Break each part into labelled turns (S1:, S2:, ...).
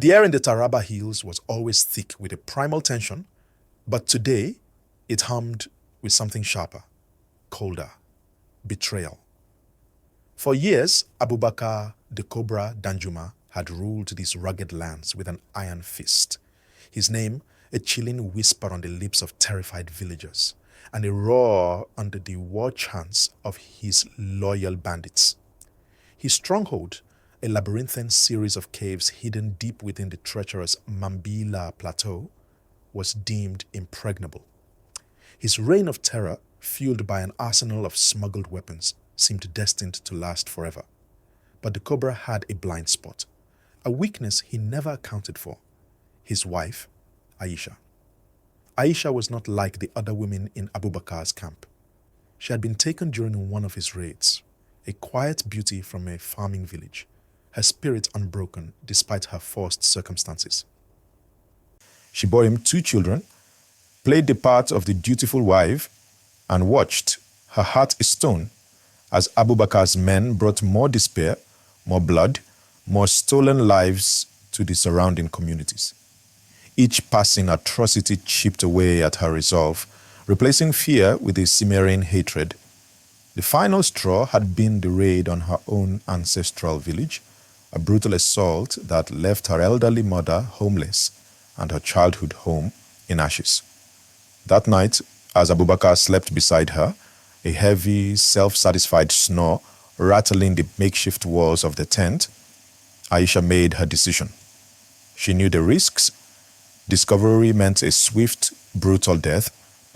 S1: The air in the Taraba hills was always thick with a primal tension, but today it hummed with something sharper, colder, betrayal. For years, Abubakar the Cobra Danjuma had ruled these rugged lands with an iron fist. His name, a chilling whisper on the lips of terrified villagers, and a roar under the war chants of his loyal bandits. His stronghold, a labyrinthine series of caves hidden deep within the treacherous Mambila Plateau, was deemed impregnable. His reign of terror, fueled by an arsenal of smuggled weapons, seemed destined to last forever. But the Cobra had a blind spot, a weakness he never accounted for: his wife, Aisha. Aisha was not like the other women in Abubakar's camp. She had been taken during one of his raids, a quiet beauty from a farming village, her spirit unbroken despite her forced circumstances. She bore him 2 children, played the part of the dutiful wife, and watched, her heart a stone, as Abubakar's men brought more despair, more blood, more stolen lives to the surrounding communities. Each passing atrocity chipped away at her resolve, replacing fear with a simmering hatred. The final straw had been the raid on her own ancestral village, a brutal assault that left her elderly mother homeless and her childhood home in ashes. That night, as Abubakar slept beside her, a heavy, self-satisfied snore rattling the makeshift walls of the tent, Aisha made her decision. She knew the risks. Discovery meant a swift, brutal death,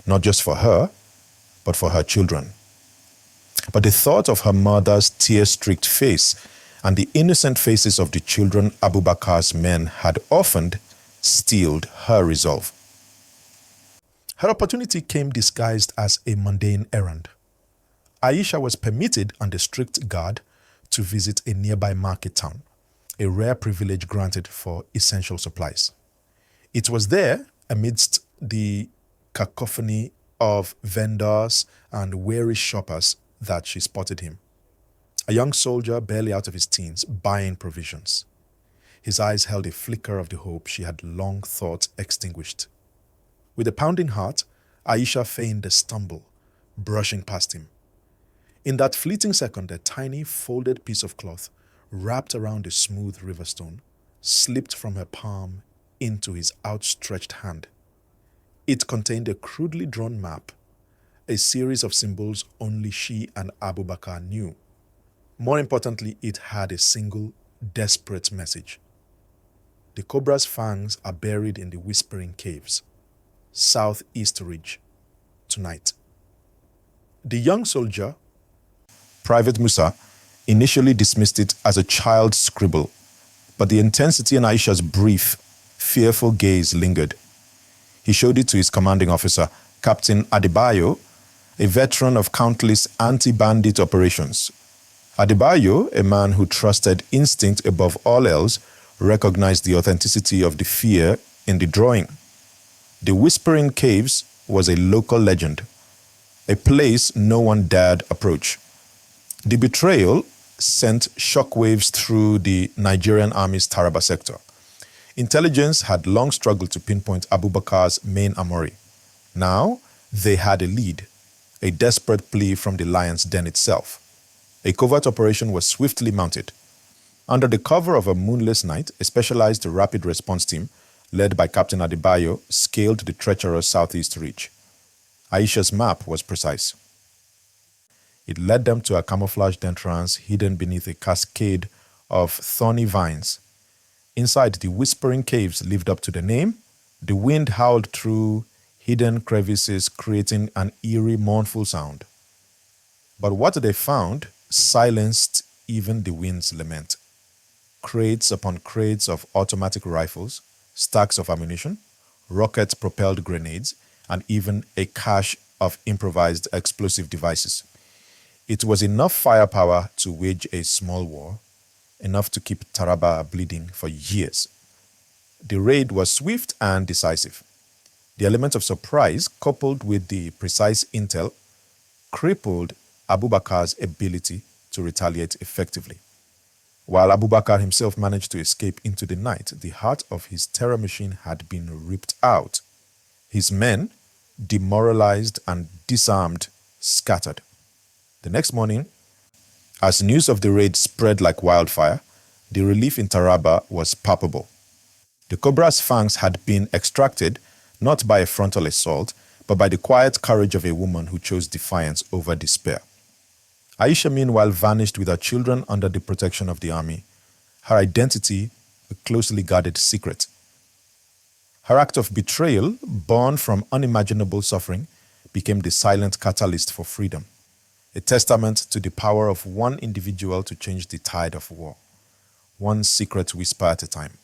S1: not just for her, but for her children. But the thought of her mother's tear-streaked face and the innocent faces of the children Abubakar's men had orphaned steeled her resolve. Her opportunity came disguised as a mundane errand. Aisha was permitted under strict guard to visit a nearby market town, a rare privilege granted for essential supplies. It was there, amidst the cacophony of vendors and weary shoppers, that she spotted him. A young soldier barely out of his teens, buying provisions. His eyes held a flicker of the hope she had long thought extinguished. With a pounding heart, Aisha feigned a stumble, brushing past him. In that fleeting second, a tiny folded piece of cloth, wrapped around a smooth river stone, slipped from her palm into his outstretched hand. It contained a crudely drawn map, a series of symbols only she and Abubakar knew. More importantly, it had a single, desperate message. The cobra's fangs are buried in the Whispering Caves, Southeast Ridge, tonight. The young soldier, Private Musa, initially dismissed it as a child's scribble, but the intensity in Aisha's brief, fearful gaze lingered. He showed it to his commanding officer, Captain Adebayo, a veteran of countless anti-bandit operations. Adebayo, a man who trusted instinct above all else, recognized the authenticity of the fear in the drawing. The Whispering Caves was a local legend, a place no one dared approach. The betrayal sent shockwaves through the Nigerian Army's Taraba sector. Intelligence had long struggled to pinpoint Abubakar's main armory. Now, they had a lead, a desperate plea from the lion's den itself. A covert operation was swiftly mounted. Under the cover of a moonless night, a specialized rapid response team, led by Captain Adebayo, scaled the treacherous southeast ridge. Aisha's map was precise. It led them to a camouflaged entrance hidden beneath a cascade of thorny vines. Inside, the Whispering Caves lived up to the name. The wind howled through hidden crevices, creating an eerie, mournful sound. But what they found silenced even the wind's lament. Crates upon crates of automatic rifles, stacks of ammunition, rocket-propelled grenades, and even a cache of improvised explosive devices. It was enough firepower to wage a small war, enough to keep Taraba bleeding for years. The raid was swift and decisive. The element of surprise, coupled with the precise intel, crippled Abubakar's ability to retaliate effectively. While Abubakar himself managed to escape into the night, the heart of his terror machine had been ripped out. His men, demoralized and disarmed, scattered. The next morning, as news of the raid spread like wildfire, the relief in Taraba was palpable. The cobra's fangs had been extracted not by a frontal assault, but by the quiet courage of a woman who chose defiance over despair. Aisha, meanwhile, vanished with her children under the protection of the army, her identity a closely guarded secret. Her act of betrayal, born from unimaginable suffering, became the silent catalyst for freedom, a testament to the power of one individual to change the tide of war, one secret whisper at a time.